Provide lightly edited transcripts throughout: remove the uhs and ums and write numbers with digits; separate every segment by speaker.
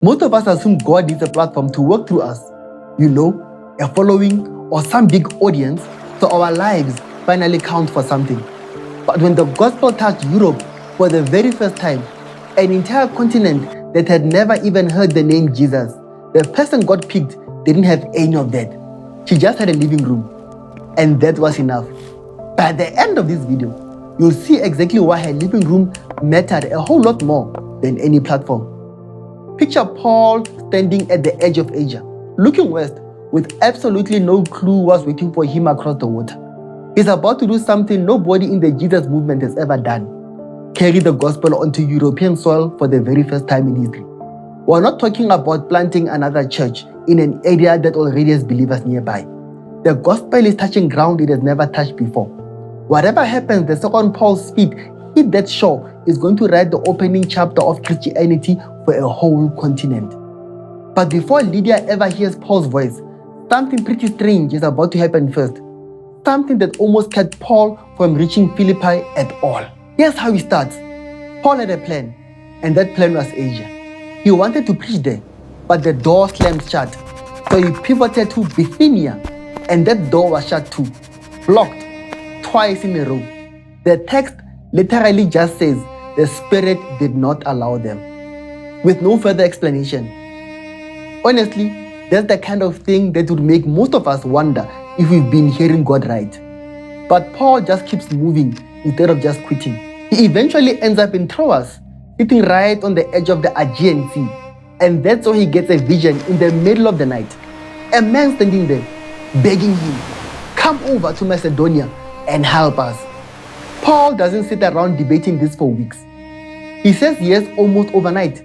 Speaker 1: Most of us assume God needs a platform to work through us. A following or some big audience, so our lives finally count for something. But when the gospel touched Europe for the very first time, an entire continent that had never even heard the name Jesus, the person God picked didn't have any of that. She just had a living room. And that was enough. By the end of this video, you'll see exactly why her living room mattered a whole lot more than any platform. Picture Paul standing at the edge of Asia, looking west with absolutely no clue what's waiting for him across the water. He's about to do something nobody in the Jesus movement has ever done: carry the gospel onto European soil for the very first time in history. We're not talking about planting another church in an area that already has believers nearby. The gospel is touching ground it has never touched before. Whatever happens the second Paul's feet hit that shore is going to write the opening chapter of Christianity for a whole continent. But before Lydia ever hears Paul's voice, something pretty strange is about to happen first. Something that almost kept Paul from reaching Philippi at all. Here's how it starts. Paul had a plan, and that plan was Asia. He wanted to preach there, but the door slammed shut. So he pivoted to Bithynia, and that door was shut too, blocked twice in a row. The text literally just says the Spirit did not allow them, with no further explanation. Honestly, that's the kind of thing that would make most of us wonder if we've been hearing God right. But Paul just keeps moving instead of just quitting. He eventually ends up in Troas, sitting right on the edge of the Aegean Sea. And that's where he gets a vision in the middle of the night. A man standing there, begging him, "Come over to Macedonia and help us." Paul doesn't sit around debating this for weeks. He says yes almost overnight,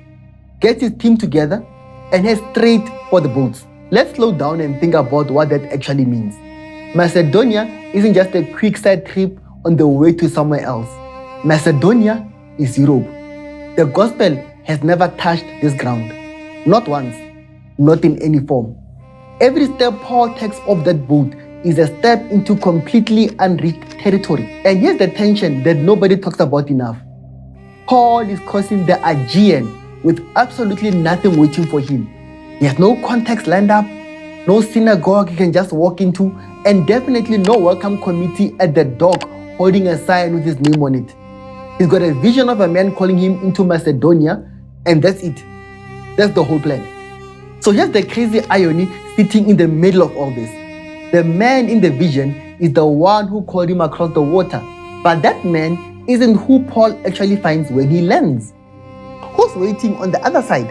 Speaker 1: gets his team together, and heads straight for the boats. Let's slow down and think about what that actually means. Macedonia isn't just a quick side trip on the way to somewhere else. Macedonia is Europe. The gospel has never touched this ground. Not once, not in any form. Every step Paul takes off that boat is a step into completely unreached territory. And here's the tension that nobody talks about enough. Paul is crossing the Aegean with absolutely nothing waiting for him. He has no context lined up, no synagogue he can just walk into, and definitely no welcome committee at the dock holding a sign with his name on it. He's got a vision of a man calling him into Macedonia, and that's it. That's the whole plan. So here's the crazy irony sitting in the middle of all this. The man in the vision is the one who called him across the water, but that man isn't who Paul actually finds when he lands. Who's waiting on the other side?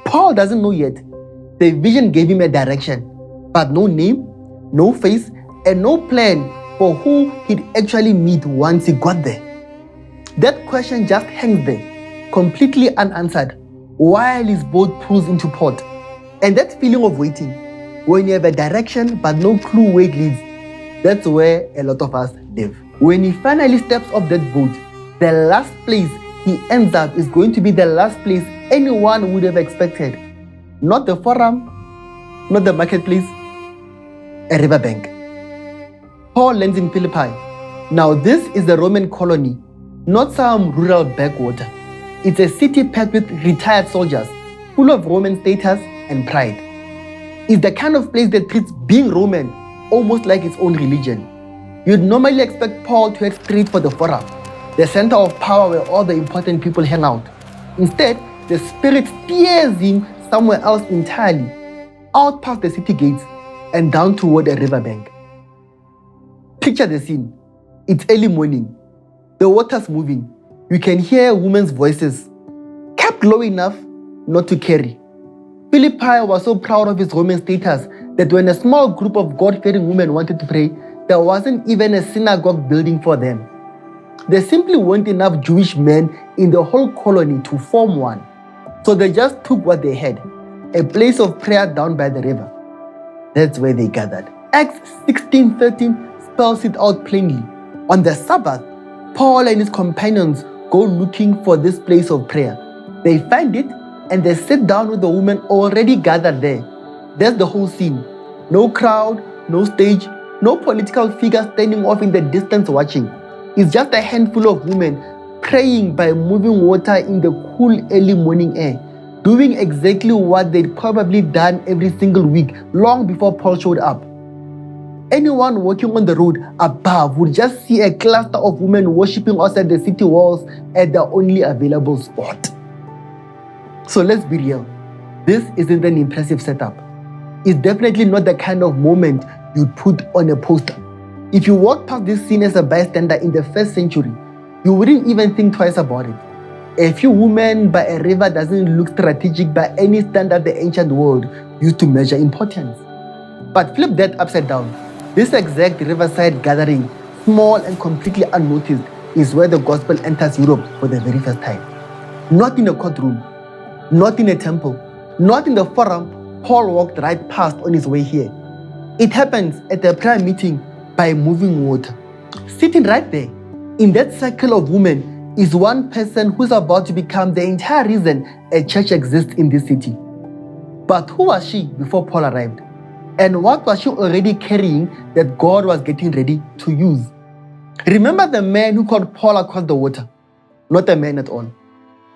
Speaker 1: Paul doesn't know yet. The vision gave him a direction, but no name, no face, and no plan for who he'd actually meet once he got there. That question just hangs there, completely unanswered, while his boat pulls into port. And that feeling of waiting, when you have a direction but no clue where it leads, that's where a lot of us live. When he finally steps off that boat, the last place he ends up is going to be the last place anyone would have expected. Not the forum, not the marketplace, a riverbank. Paul lands in Philippi. Now this is the Roman colony, not some rural backwater. It's a city packed with retired soldiers, full of Roman status and pride. It's the kind of place that treats being Roman almost like its own religion. You'd normally expect Paul to head straight for the forum, the center of power where all the important people hang out. Instead, the Spirit steers him somewhere else entirely, out past the city gates and down toward a riverbank. Picture the scene. It's early morning. The water's moving. You can hear women's voices, kept low enough not to carry. Philippi was so proud of his Roman status that when a small group of God-fearing women wanted to pray, there wasn't even a synagogue building for them. There simply weren't enough Jewish men in the whole colony to form one. So they just took what they had, a place of prayer down by the river. That's where they gathered. Acts 16:13 spells it out plainly. On the Sabbath, Paul and his companions go looking for this place of prayer. They find it and they sit down with the women already gathered there. That's the whole scene. No crowd, no stage, no political figure standing off in the distance watching. It's just a handful of women praying by moving water in the cool early morning air, doing exactly what they'd probably done every single week long before Paul showed up. Anyone walking on the road above would just see a cluster of women worshipping outside the city walls at the only available spot. So let's be real. This isn't an impressive setup. It's definitely not the kind of moment you'd put on a poster. If you walked past this scene as a bystander in the 1st century, you wouldn't even think twice about it. A few women by a river doesn't look strategic by any standard the ancient world used to measure importance. But flip that upside down. This exact riverside gathering, small and completely unnoticed, is where the gospel enters Europe for the very first time. Not in a courtroom, not in a temple, not in the forum Paul walked right past on his way here. It happens at a prayer meeting by moving water. Sitting right there, in that circle of women, is one person who's about to become the entire reason a church exists in this city. But who was she before Paul arrived? And what was she already carrying that God was getting ready to use? Remember the man who called Paul across the water? Not a man at all.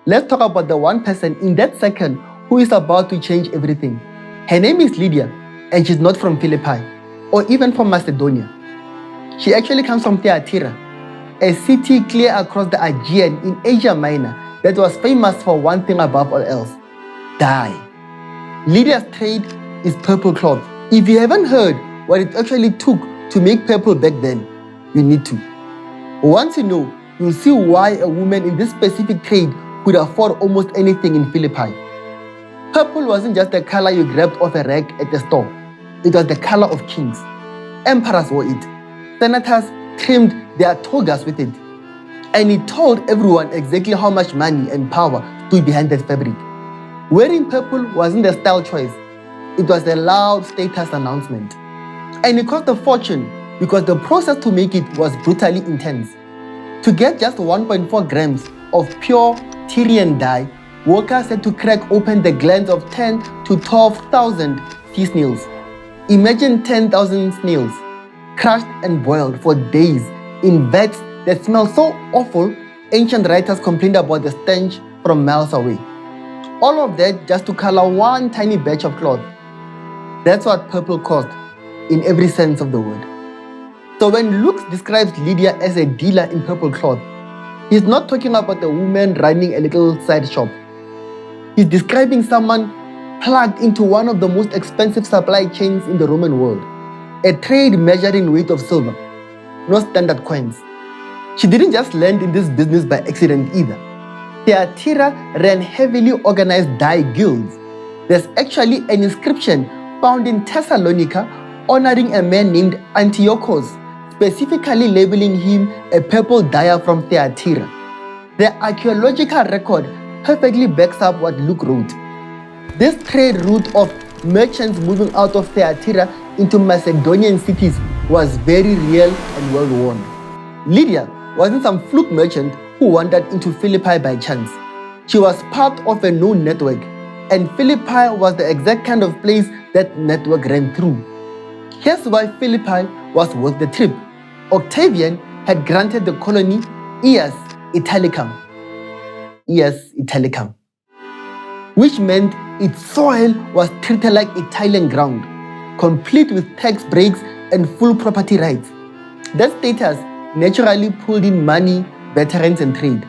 Speaker 1: Let's talk about the one person in that second who is about to change everything. Her name is Lydia, and she's not from Philippi or even from Macedonia. She actually comes from Thyatira, a city clear across the Aegean in Asia Minor that was famous for one thing above all else: dye. Lydia's trade is purple cloth. If you haven't heard what it actually took to make purple back then, you need to. Once you know, you'll see why a woman in this specific trade could afford almost anything in Philippi. Purple wasn't just the color you grabbed off a rack at the store. It was the color of kings. Emperors wore it. Senators trimmed their togas with it. And it told everyone exactly how much money and power stood behind that fabric. Wearing purple wasn't a style choice. It was a loud status announcement. And it cost a fortune because the process to make it was brutally intense. To get just 1.4 grams of pure Tyrian dye, workers had to crack open the glands of 10 to 12,000 sea snails. Imagine 10,000 snails crushed and boiled for days in vats that smelled so awful, ancient writers complained about the stench from miles away. All of that just to color one tiny batch of cloth. That's what purple cost in every sense of the word. So when Luke describes Lydia as a dealer in purple cloth, he's not talking about a woman running a little side shop. He's describing someone plugged into one of the most expensive supply chains in the Roman world, a trade measuring weight of silver, not standard coins. She didn't just land in this business by accident either. Thyatira ran heavily organized dye guilds. There's actually an inscription found in Thessalonica honoring a man named Antiochus, specifically labeling him a purple dyer from Thyatira. The archaeological record perfectly backs up what Luke wrote. This trade route of merchants moving out of Thyatira into Macedonian cities was very real and well worn. Lydia wasn't some fluke merchant who wandered into Philippi by chance. She was part of a known network, and Philippi was the exact kind of place that network ran through. Here's why Philippi was worth the trip. Octavian had granted the colony Ius Italicum, which meant its soil was treated like Italian ground, complete with tax breaks and full property rights. That status naturally pulled in money, veterans, and trade.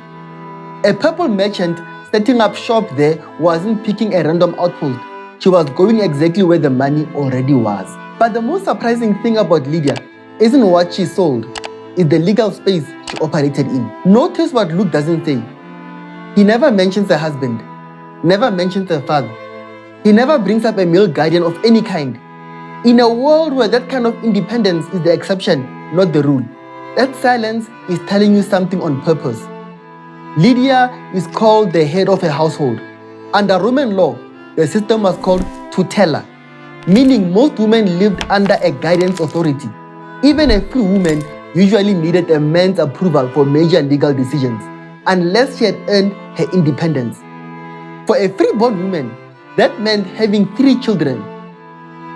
Speaker 1: A purple merchant setting up shop there wasn't picking a random outpost. She was going exactly where the money already was. But the most surprising thing about Lydia isn't what she sold, it's the legal space she operated in. Notice what Luke doesn't say. He never mentions her husband, never mentions her father. He never brings up a male guardian of any kind. In a world where that kind of independence is the exception, not the rule, that silence is telling you something on purpose. Lydia is called the head of a household. Under Roman law, the system was called tutela, meaning most women lived under a guidance authority. Even a few women usually needed a man's approval for major legal decisions, unless she had earned her independence. For a freeborn woman, that meant having 3 children.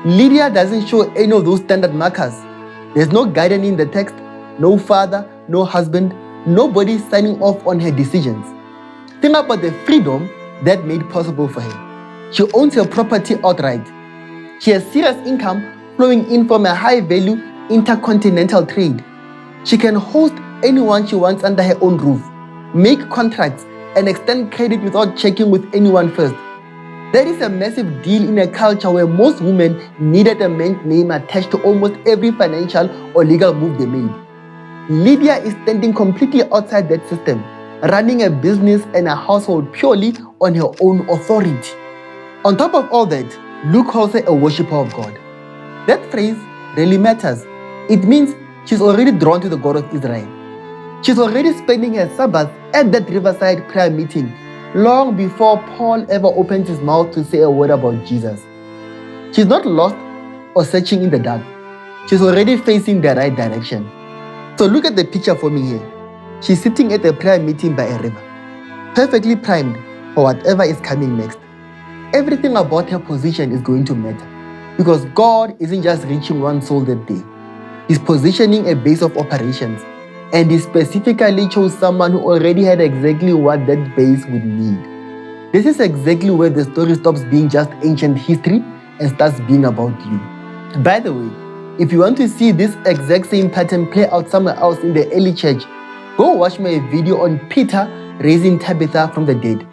Speaker 1: Lydia doesn't show any of those standard markers. There's no guardian in the text, no father, no husband, nobody signing off on her decisions. Think about the freedom, that made possible for her. She owns her property outright. She has serious income flowing in from a high-value intercontinental trade. She can host anyone she wants under her own roof, make contracts, and extend credit without checking with anyone first. That is a massive deal in a culture where most women needed a man's name attached to almost every financial or legal move they made. Lydia is standing completely outside that system, running a business and a household purely on her own authority. On top of all that, Luke calls her a worshipper of God. That phrase really matters. It means she's already drawn to the God of Israel. She's already spending her Sabbath at that riverside prayer meeting long before Paul ever opens his mouth to say a word about Jesus. She's not lost or searching in the dark. She's already facing the right direction. So look at the picture for me here. She's sitting at a prayer meeting by a river, perfectly primed for whatever is coming next. Everything about her position is going to matter because God isn't just reaching one soul that day. He's positioning a base of operations, and he specifically chose someone who already had exactly what that base would need. This is exactly where the story stops being just ancient history and starts being about you. By the way, if you want to see this exact same pattern play out somewhere else in the early church, go watch my video on Peter raising Tabitha from the dead.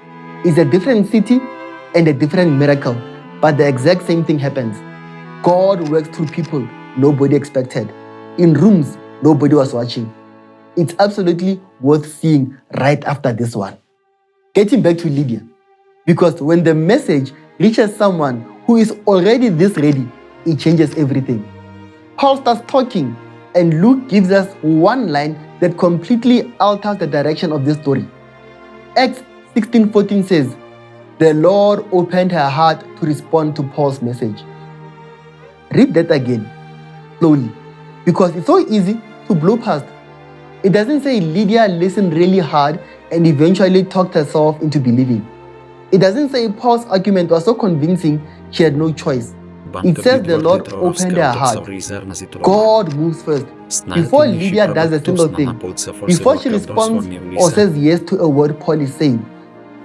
Speaker 1: It's a different city and a different miracle, but the exact same thing happens. God works through people nobody expected, in rooms nobody was watching. It's absolutely worth seeing right after this one. Getting back to Lydia, because when the message reaches someone who is already this ready, it changes everything. Paul starts talking, and Luke gives us one line that completely alters the direction of this story. Acts 16:14 says, "The Lord opened her heart to respond to Paul's message." Read that again, slowly, because it's so easy to blow past. It doesn't say Lydia listened really hard and eventually talked herself into believing. It doesn't say Paul's argument was so convincing she had no choice. It says the Lord opened her heart. God moves first. Before Lydia does a single thing, before she responds or says yes to a word Paul is saying,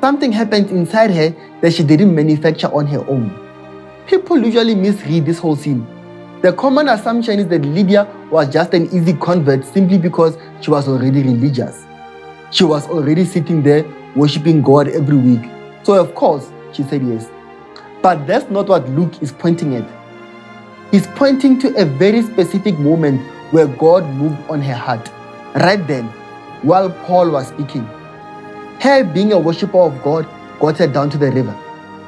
Speaker 1: something happens inside her that she didn't manufacture on her own. People usually misread this whole scene. The common assumption is that Lydia was just an easy convert simply because she was already religious. She was already sitting there worshiping God every week. So of course, she said yes. But that's not what Luke is pointing at. He's pointing to a very specific moment where God moved on her heart. Right then, while Paul was speaking. Her being a worshiper of God got her down to the river.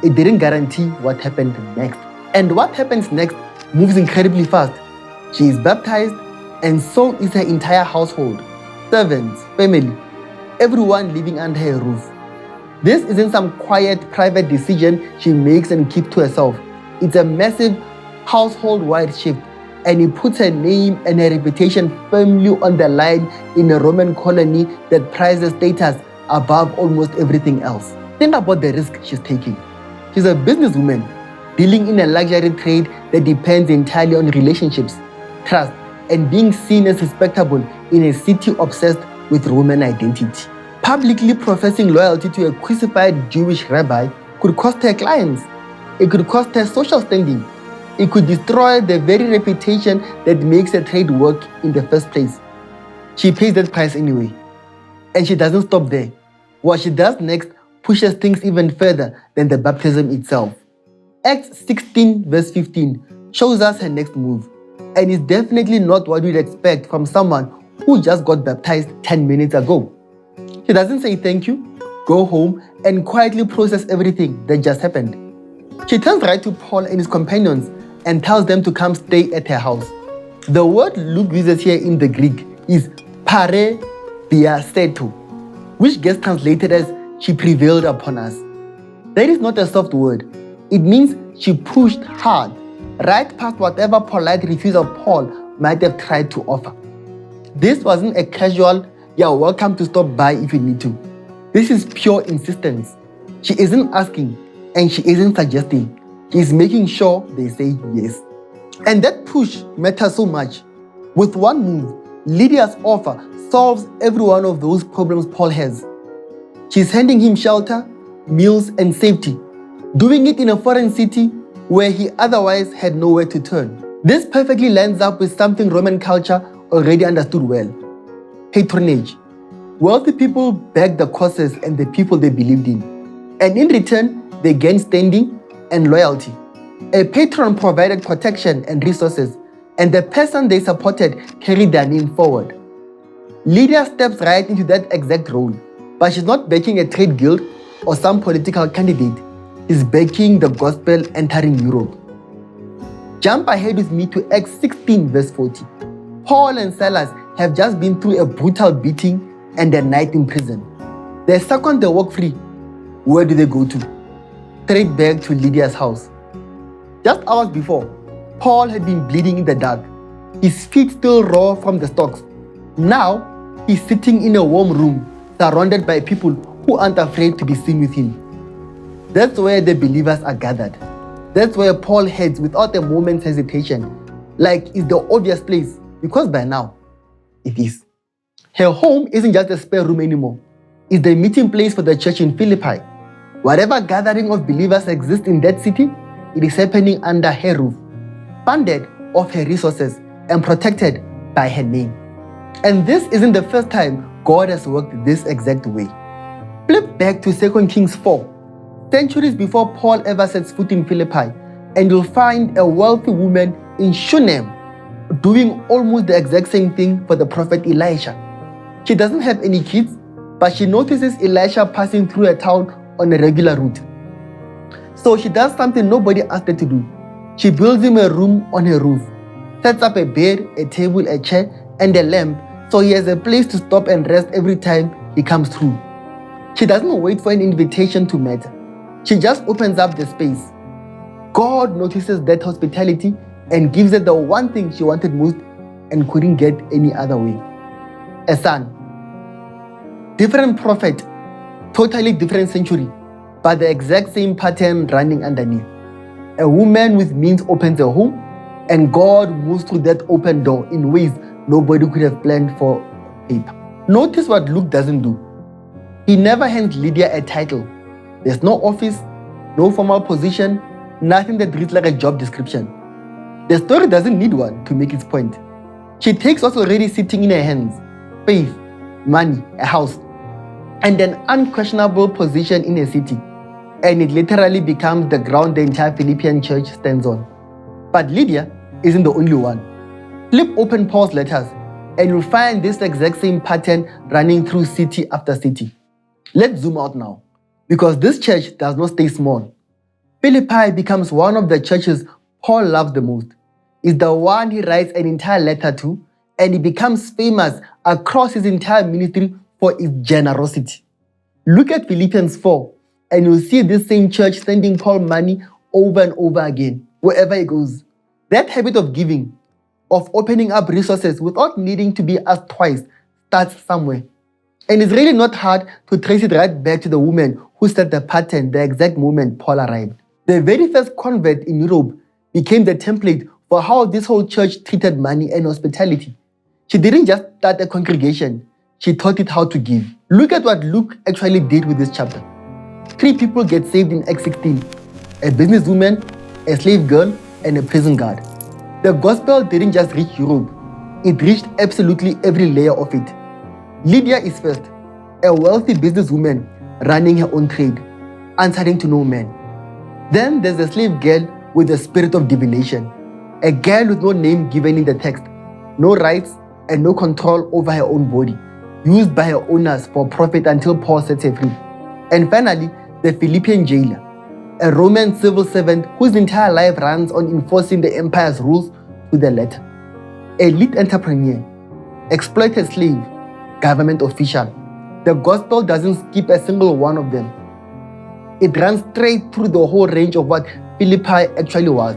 Speaker 1: It didn't guarantee what happened next. And what happens next moves incredibly fast. She is baptized, and so is her entire household, servants, family, everyone living under her roof. This isn't some quiet, private decision she makes and keeps to herself. It's a massive household-wide shift, and it puts her name and her reputation firmly on the line in a Roman colony that prizes status above almost everything else. Think about the risk she's taking. She's a businesswoman dealing in a luxury trade that depends entirely on relationships, trust, and being seen as respectable in a city obsessed with Roman identity. Publicly professing loyalty to a crucified Jewish rabbi could cost her clients. It could cost her social standing. It could destroy the very reputation that makes her trade work in the first place. She pays that price anyway. And she doesn't stop there. What she does next pushes things even further than the baptism itself. Acts 16 verse 15 shows us her next move. And it's definitely not what we'd expect from someone who just got baptized 10 minutes ago. She doesn't say thank you, go home, and quietly process everything that just happened. She turns right to Paul and his companions and tells them to come stay at her house. The word Luke uses here in the Greek is paradiaseto, which gets translated as she prevailed upon us. That is not a soft word. It means she pushed hard, right past whatever polite refusal Paul might have tried to offer. This wasn't a casual, "You're welcome to stop by if you need to." This is pure insistence. She isn't asking and she isn't suggesting. She's making sure they say yes. And that push matters so much. With one move, Lydia's offer solves every one of those problems Paul has. She's handing him shelter, meals, and safety, doing it in a foreign city where he otherwise had nowhere to turn. This perfectly lines up with something Roman culture already understood well: patronage. Wealthy people backed the causes and the people they believed in, and in return, they gained standing and loyalty. A patron provided protection and resources, and the person they supported carried their name forward. Lydia steps right into that exact role, but she's not backing a trade guild or some political candidate. She's backing the gospel entering Europe. Jump ahead with me to Acts 16 verse 40. Paul and Silas have just been through a brutal beating and a night in prison. The second they walk free, where do they go to? Straight back to Lydia's house. Just hours before, Paul had been bleeding in the dark, his feet still raw from the stocks. Now, he's sitting in a warm room, surrounded by people who aren't afraid to be seen with him. That's where the believers are gathered. That's where Paul heads without a moment's hesitation, like it's the obvious place, because by now, it is. Her home isn't just a spare room anymore. It's the meeting place for the church in Philippi. Whatever gathering of believers exists in that city, it is happening under her roof, funded of her resources and protected by her name. And this isn't the first time God has worked this exact way. Flip back to 2 Kings 4. Centuries before Paul ever sets foot in Philippi, and you'll find a wealthy woman in Shunem doing almost the exact same thing for the prophet Elisha. She doesn't have any kids, but she notices Elisha passing through a town on a regular route. So she does something nobody asked her to do. She builds him a room on her roof, sets up a bed, a table, a chair, and a lamp so he has a place to stop and rest every time he comes through. She doesn't wait for an invitation to matter. She just opens up the space. God notices that hospitality and gives her the one thing she wanted most and couldn't get any other way: a son. Different prophet, totally different century, but the exact same pattern running underneath. A woman with means opens a home, and God moves through that open door in ways nobody could have planned for paper. Notice what Luke doesn't do. He never hands Lydia a title. There's no office, no formal position, nothing that reads like a job description. The story doesn't need one to make its point. She takes what's already sitting in her hands: faith, money, a house, and an unquestionable position in a city. And it literally becomes the ground the entire Philippian church stands on. But Lydia isn't the only one. Flip open Paul's letters, and you'll find this exact same pattern running through city after city. Let's zoom out now, because this church does not stay small. Philippi becomes one of the churches Paul loves the most. It's the one he writes an entire letter to, and he becomes famous across his entire ministry for its generosity. Look at Philippians 4, and you'll see this same church sending Paul money over and over again, wherever he goes. That habit of giving, of opening up resources without needing to be asked twice, starts somewhere. And it's really not hard to trace it right back to the woman who set the pattern the exact moment Paul arrived. The very first convert in Europe became the template for how this whole church treated money and hospitality. She didn't just start a congregation, she taught it how to give. Look at what Luke actually did with this chapter. 3 people get saved in Acts 16: a businesswoman, a slave girl, and a prison guard. The gospel didn't just reach Europe, it reached absolutely every layer of it. Lydia is first, a wealthy businesswoman running her own trade, answering to no man. Then there's a slave girl with the spirit of divination, a girl with no name given in the text, no rights, and no control over her own body, used by her owners for profit until Paul sets her free. And finally, the Philippian jailer, a Roman civil servant whose entire life runs on enforcing the empire's rules to the letter. Elite entrepreneur, exploited slave, government official. The gospel doesn't skip a single one of them. It runs straight through the whole range of what Philippi actually was,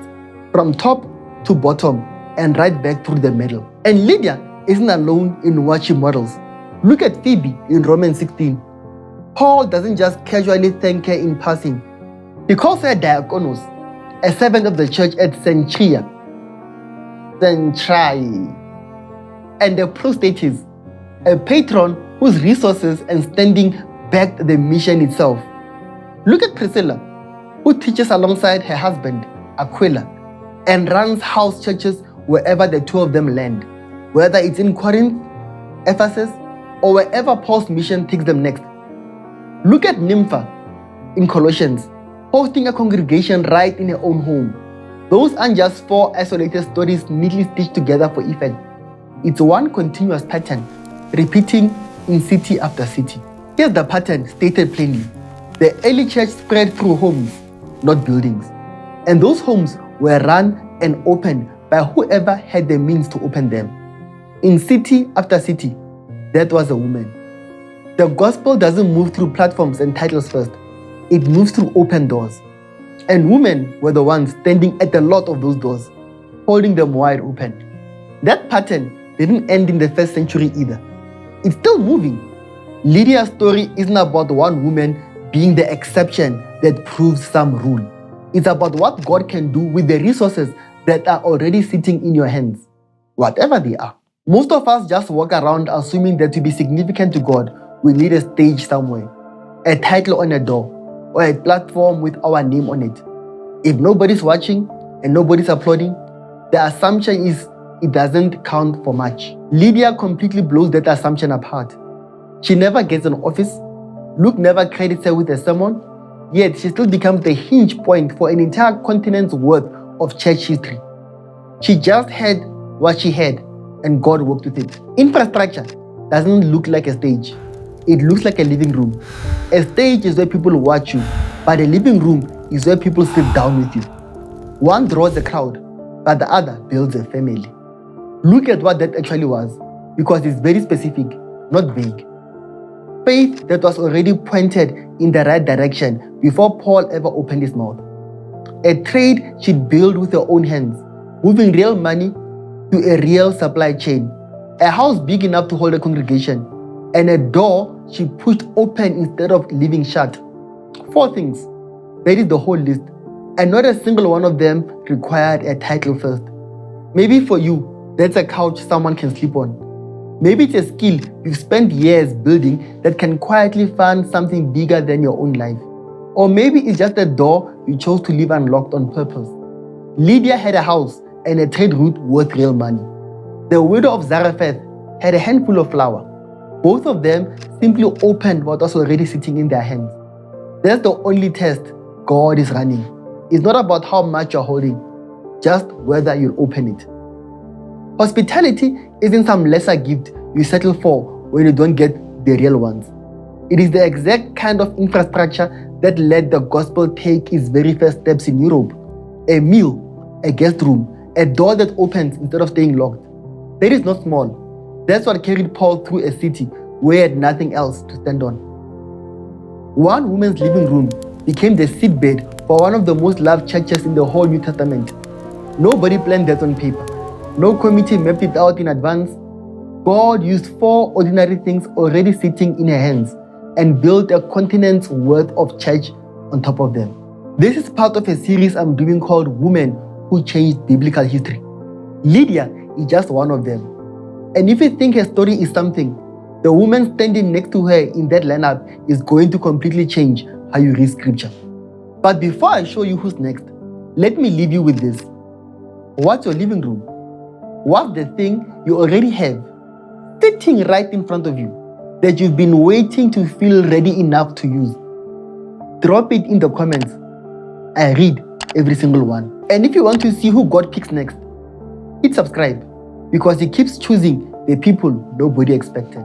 Speaker 1: from top to bottom and right back through the middle. And Lydia isn't alone in what she models. Look at Phoebe in Romans 16. Paul doesn't just casually thank her in passing. He calls her diakonos, a servant of the church at Centria, and a prostatis, a patron whose resources and standing backed the mission itself. Look at Priscilla, who teaches alongside her husband, Aquila, and runs house churches wherever the two of them land, whether it's in Corinth, Ephesus, or wherever Paul's mission takes them next. Look at Nympha in Colossians, hosting a congregation right in her own home. Those aren't just 4 isolated stories neatly stitched together for effect. It's one continuous pattern, repeating in city after city. Here's the pattern stated plainly. The early church spread through homes, not buildings. And those homes were run and opened by whoever had the means to open them. In city after city, that was a woman. The gospel doesn't move through platforms and titles first. It moves through open doors. And women were the ones standing at a lot of those doors, holding them wide open. That pattern didn't end in the first century either. It's still moving. Lydia's story isn't about one woman being the exception that proves some rule. It's about what God can do with the resources that are already sitting in your hands, whatever they are. Most of us just walk around assuming that to be significant to God, we need a stage somewhere, a title on a door, or a platform with our name on it. If nobody's watching and nobody's applauding, the assumption is it doesn't count for much. Lydia completely blows that assumption apart. She never gets an office. Luke never credits her with a sermon, yet she still becomes the hinge point for an entire continent's worth of church history. She just had what she had, and God worked with it. Infrastructure doesn't look like a stage. It looks like a living room. A stage is where people watch you, but a living room is where people sit down with you. One draws a crowd, but the other builds a family. Look at what that actually was, because it's very specific, not vague. Faith that was already pointed in the right direction before Paul ever opened his mouth. A trade she'd built with her own hands, moving real money to a real supply chain. A house big enough to hold a congregation, and a door she pushed open instead of leaving shut. 4 things. That is the whole list, and not a single one of them required a title first. Maybe for you, that's a couch someone can sleep on. Maybe it's a skill you've spent years building that can quietly fund something bigger than your own life. Or maybe it's just a door you chose to leave unlocked on purpose. Lydia had a house and a trade route worth real money. The widow of Zarephath had a handful of flour. Both of them simply opened what was already sitting in their hands. That's the only test God is running. It's not about how much you're holding, just whether you'll open it. Hospitality isn't some lesser gift you settle for when you don't get the real ones. It is the exact kind of infrastructure that let the gospel take its very first steps in Europe. A meal, a guest room, a door that opens instead of staying locked. That is not small. That's what carried Paul through a city where he had nothing else to stand on. One woman's living room became the seedbed for one of the most loved churches in the whole New Testament. Nobody planned that on paper. No committee mapped it out in advance. God used 4 ordinary things already sitting in her hands and built a continent's worth of church on top of them. This is part of a series I'm doing called Women Who Changed Biblical History. Lydia is just one of them. And if you think her story is something, the woman standing next to her in that lineup is going to completely change how you read scripture. But before I show you who's next, let me leave you with this. What's your living room? What's the thing you already have sitting right in front of you that you've been waiting to feel ready enough to use? Drop it in the comments. I read every single one. And if you want to see who God picks next, hit subscribe, because He keeps choosing the people nobody expected.